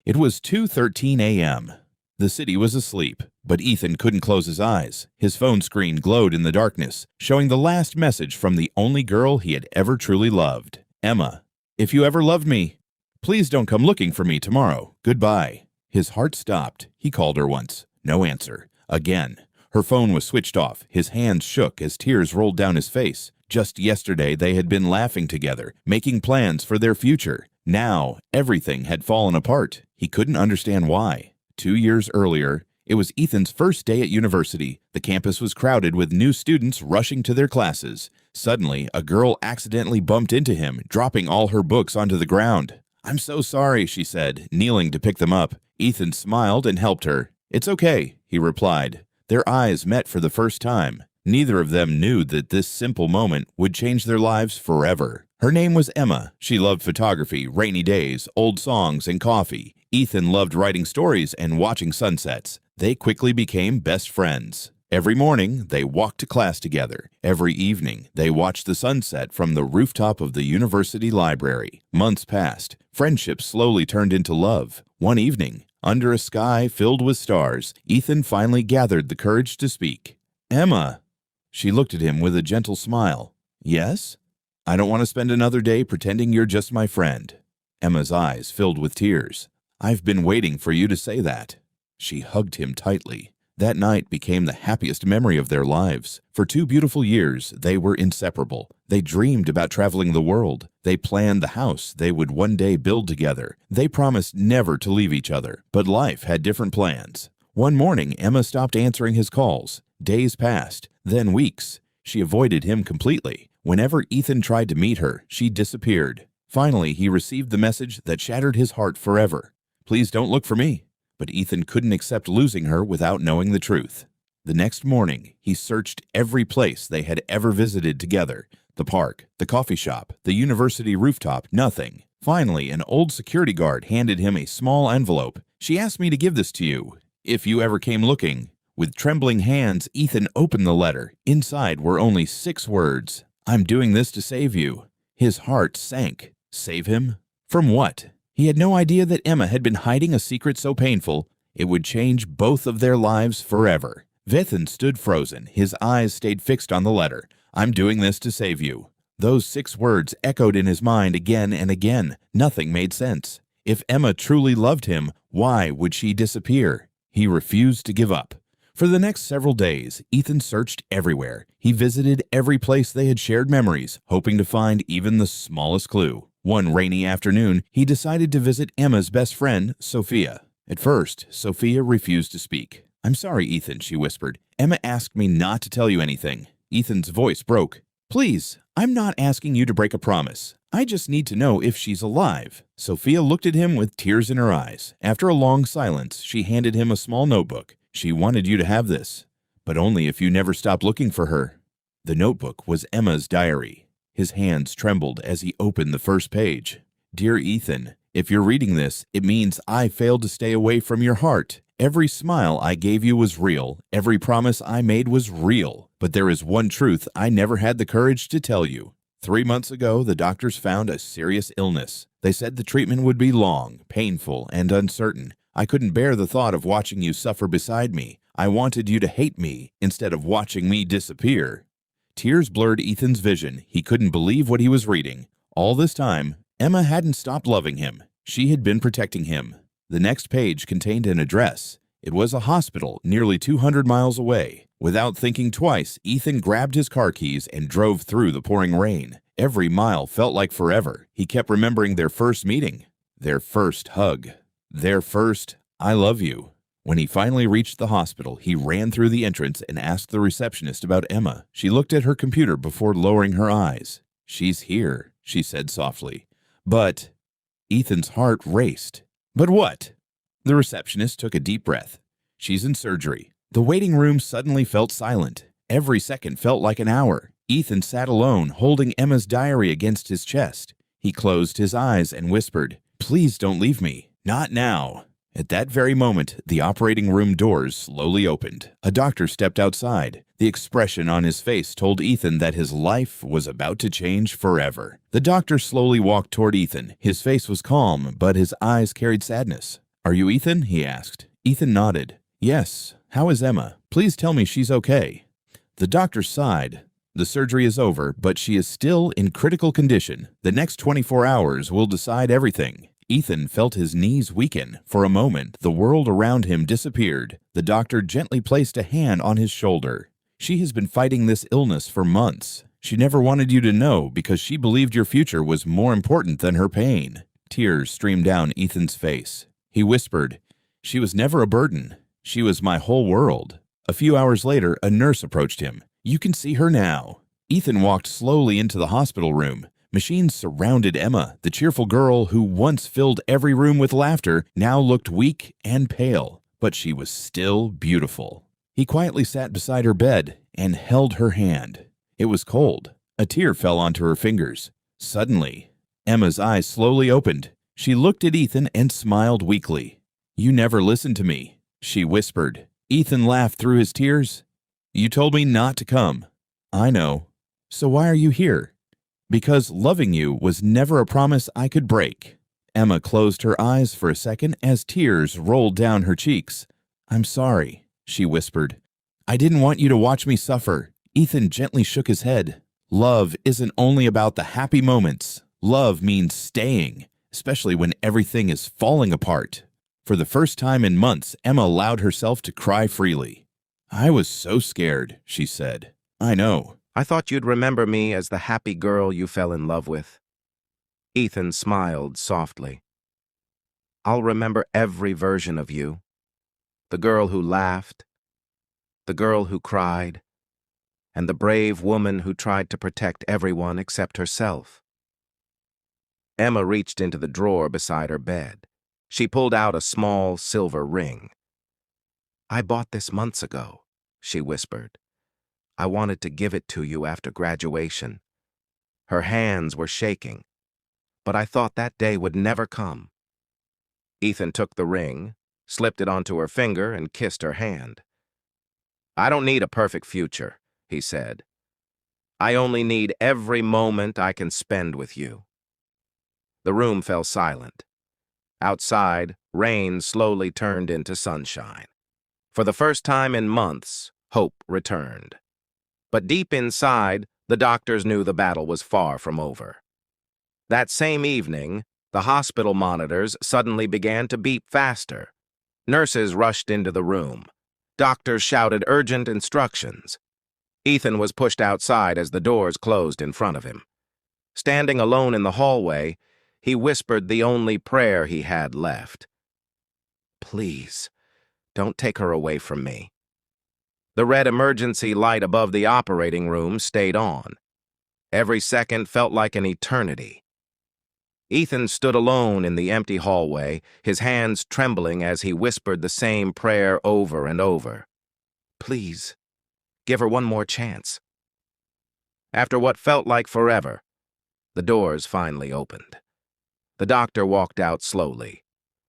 It was 2:13 a.m. The city was asleep, but Ethan couldn't close his eyes. His phone screen glowed in the darkness, showing the last message from the only girl he had ever truly loved. Emma, if you ever loved me, please don't come looking for me tomorrow. Goodbye. His heart stopped. He called her once. No answer. Again. Her phone was switched off. His hands shook as tears rolled down his face. Just yesterday they had been laughing together, making plans for their future. Now, everything had fallen apart. He couldn't understand why. 2 years earlier, it was Ethan's first day at university. The campus was crowded with new students rushing to their classes. Suddenly, a girl accidentally bumped into him, dropping all her books onto the ground. "I'm so sorry," she said, kneeling to pick them up. Ethan smiled and helped her. "It's okay," he replied. Their eyes met for the first time. Neither of them knew that this simple moment would change their lives forever. Her name was Emma. She loved photography, rainy days, old songs, and coffee. Ethan loved writing stories and watching sunsets. They quickly became best friends. Every morning, they walked to class together. Every evening, they watched the sunset from the rooftop of the university library. Months passed. Friendship slowly turned into love. One evening, under a sky filled with stars, Ethan finally gathered the courage to speak. "Emma." She looked at him with a gentle smile. "Yes? I don't want to spend another day pretending you're just my friend." Emma's eyes filled with tears. "I've been waiting for you to say that." She hugged him tightly. That night became the happiest memory of their lives. For 2 beautiful years, they were inseparable. They dreamed about traveling the world. They planned the house they would one day build together. They promised never to leave each other. But life had different plans. One morning, Emma stopped answering his calls. Days passed, then weeks. She avoided him completely. Whenever Ethan tried to meet her, she disappeared. Finally, he received the message that shattered his heart forever. "Please don't look for me." But Ethan couldn't accept losing her without knowing the truth. The next morning, he searched every place they had ever visited together. The park, the coffee shop, the university rooftop, nothing. Finally, an old security guard handed him a small envelope. "She asked me to give this to you, if you ever came looking." With trembling hands, Ethan opened the letter. Inside were only 6 words. "I'm doing this to save you." His heart sank. Save him? From what? He had no idea that Emma had been hiding a secret so painful it would change both of their lives forever. Ethan stood frozen. His eyes stayed fixed on the letter. "I'm doing this to save you." Those 6 words echoed in his mind again and again. Nothing made sense. If Emma truly loved him, why would she disappear? He refused to give up. For the next several days, Ethan searched everywhere. He visited every place they had shared memories, hoping to find even the smallest clue. One rainy afternoon, he decided to visit Emma's best friend, Sophia. At first, Sophia refused to speak. "I'm sorry, Ethan," she whispered. "Emma asked me not to tell you anything." Ethan's voice broke. "Please, I'm not asking you to break a promise. I just need to know if she's alive." Sophia looked at him with tears in her eyes. After a long silence, she handed him a small notebook. "She wanted you to have this, but only if you never stop looking for her." The notebook was Emma's diary. His hands trembled as he opened the first page. "Dear Ethan, if you're reading this, it means I failed to stay away from your heart. Every smile I gave you was real. Every promise I made was real. But there is one truth I never had the courage to tell you. 3 months ago, the doctors found a serious illness. They said the treatment would be long, painful, and uncertain. I couldn't bear the thought of watching you suffer beside me. I wanted you to hate me instead of watching me disappear." Tears blurred Ethan's vision. He couldn't believe what he was reading. All this time, Emma hadn't stopped loving him. She had been protecting him. The next page contained an address. It was a hospital nearly 200 miles away. Without thinking twice, Ethan grabbed his car keys and drove through the pouring rain. Every mile felt like forever. He kept remembering their first meeting, their first hug, their first "I love you." When he finally reached the hospital, he ran through the entrance and asked the receptionist about Emma. She looked at her computer before lowering her eyes. "She's here," she said softly. "But—" Ethan's heart raced. "But what?" The receptionist took a deep breath. "She's in surgery." The waiting room suddenly felt silent. Every second felt like an hour. Ethan sat alone, holding Emma's diary against his chest. He closed his eyes and whispered, "Please don't leave me. Not now." At that very moment, the operating room doors slowly opened. A doctor stepped outside. The expression on his face told Ethan that his life was about to change forever. The doctor slowly walked toward Ethan. His face was calm, but his eyes carried sadness. "Are you Ethan?" he asked. Ethan nodded. "Yes. How is Emma? Please tell me she's okay." The doctor sighed. "The surgery is over, but she is still in critical condition. The next 24 hours will decide everything." Ethan felt his knees weaken. For a moment, the world around him disappeared. The doctor gently placed a hand on his shoulder. "She has been fighting this illness for months. She never wanted you to know because she believed your future was more important than her pain." Tears streamed down Ethan's face. He whispered, "She was never a burden. She was my whole world." A few hours later, a nurse approached him. "You can see her now." Ethan walked slowly into the hospital room. Machines surrounded Emma. The cheerful girl who once filled every room with laughter now looked weak and pale, but she was still beautiful. He quietly sat beside her bed and held her hand. It was cold. A tear fell onto her fingers. Suddenly, Emma's eyes slowly opened. She looked at Ethan and smiled weakly. "You never listened to me," she whispered. Ethan laughed through his tears. "You told me not to come." "I know. So why are you here?" "Because loving you was never a promise I could break." Emma closed her eyes for a second as tears rolled down her cheeks. "I'm sorry," she whispered. "I didn't want you to watch me suffer." Ethan gently shook his head. "Love isn't only about the happy moments. Love means staying, especially when everything is falling apart." For the first time in months, Emma allowed herself to cry freely. "I was so scared," she said. "I know." I thought you'd remember me as the happy girl you fell in love with." Ethan smiled softly. "I'll remember every version of you. The girl who laughed, the girl who cried, and the brave woman who tried to protect everyone except herself." Emma reached into the drawer beside her bed. She pulled out a small silver ring. "I bought this months ago," she whispered. "I wanted to give it to you after graduation." Her hands were shaking, but I thought that day would never come. Ethan took the ring, slipped it onto her finger, and kissed her hand. "I don't need a perfect future," he said. "I only need every moment I can spend with you." The room fell silent. Outside, rain slowly turned into sunshine. For the first time in months, hope returned. But deep inside, the doctors knew the battle was far from over. That same evening, the hospital monitors suddenly began to beep faster. Nurses rushed into the room. Doctors shouted urgent instructions. Ethan was pushed outside as the doors closed in front of him. Standing alone in the hallway, he whispered the only prayer he had left. "Please, don't take her away from me." The red emergency light above the operating room stayed on. Every second felt like an eternity. Ethan stood alone in the empty hallway, his hands trembling as he whispered the same prayer over and over. "Please, give her one more chance." After what felt like forever, the doors finally opened. The doctor walked out slowly.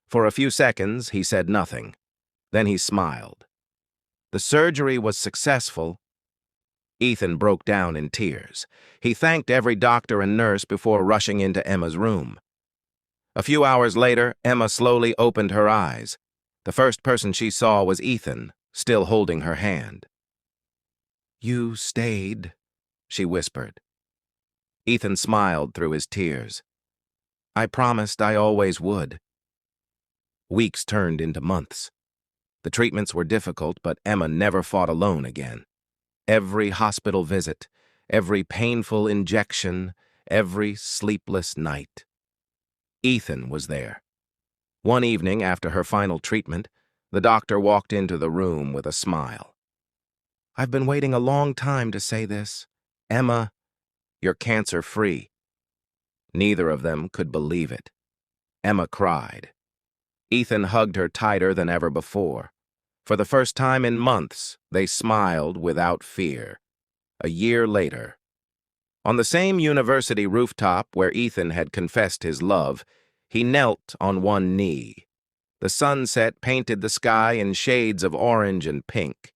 For a few seconds, he said nothing. Then he smiled. The surgery was successful. Ethan broke down in tears. He thanked every doctor and nurse before rushing into Emma's room. A few hours later, Emma slowly opened her eyes. The first person she saw was Ethan, still holding her hand. "You stayed," she whispered. Ethan smiled through his tears. "I promised I always would." Weeks turned into months. The treatments were difficult, but Emma never fought alone again. Every hospital visit, every painful injection, every sleepless night. Ethan was there. One evening after her final treatment, the doctor walked into the room with a smile. "I've been waiting a long time to say this. Emma, you're cancer-free." Neither of them could believe it. Emma cried. Ethan hugged her tighter than ever before. For the first time in months, they smiled without fear. A year later, on the same university rooftop where Ethan had confessed his love, he knelt on one knee. The sunset painted the sky in shades of orange and pink.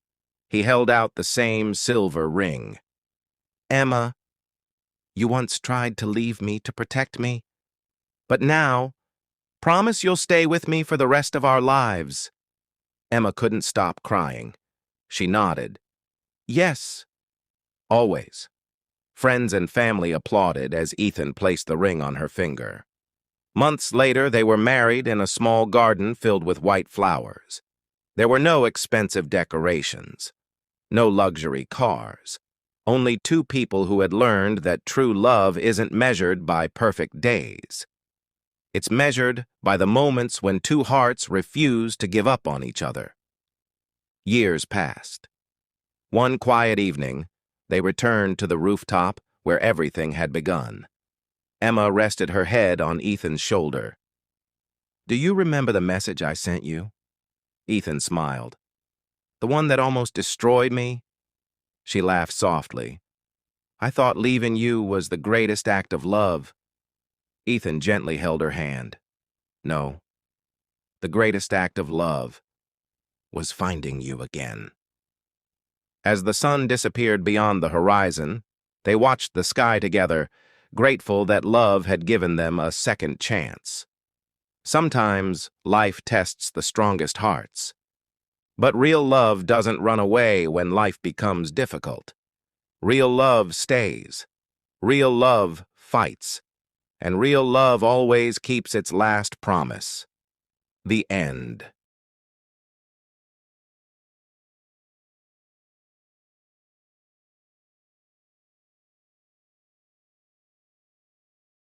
He held out the same silver ring. "Emma, you once tried to leave me to protect me, but now Promise you'll stay with me for the rest of our lives." Emma couldn't stop crying. She nodded. "Yes, always." Friends and family applauded as Ethan placed the ring on her finger. Months later, they were married in a small garden filled with white flowers. There were no expensive decorations, no luxury cars, only two people who had learned that true love isn't measured by perfect days. It's measured by the moments when two hearts refuse to give up on each other. Years passed. One quiet evening, they returned to the rooftop where everything had begun. Emma rested her head on Ethan's shoulder. "Do you remember the message I sent you?" Ethan smiled. "The one that almost destroyed me?" She laughed softly. "I thought leaving you was the greatest act of love." Ethan gently held her hand. "No, the greatest act of love was finding you again." As the sun disappeared beyond the horizon, they watched the sky together, grateful that love had given them a second chance. Sometimes life tests the strongest hearts. But real love doesn't run away when life becomes difficult. Real love stays. Real love fights. And real love always keeps its last promise. The end.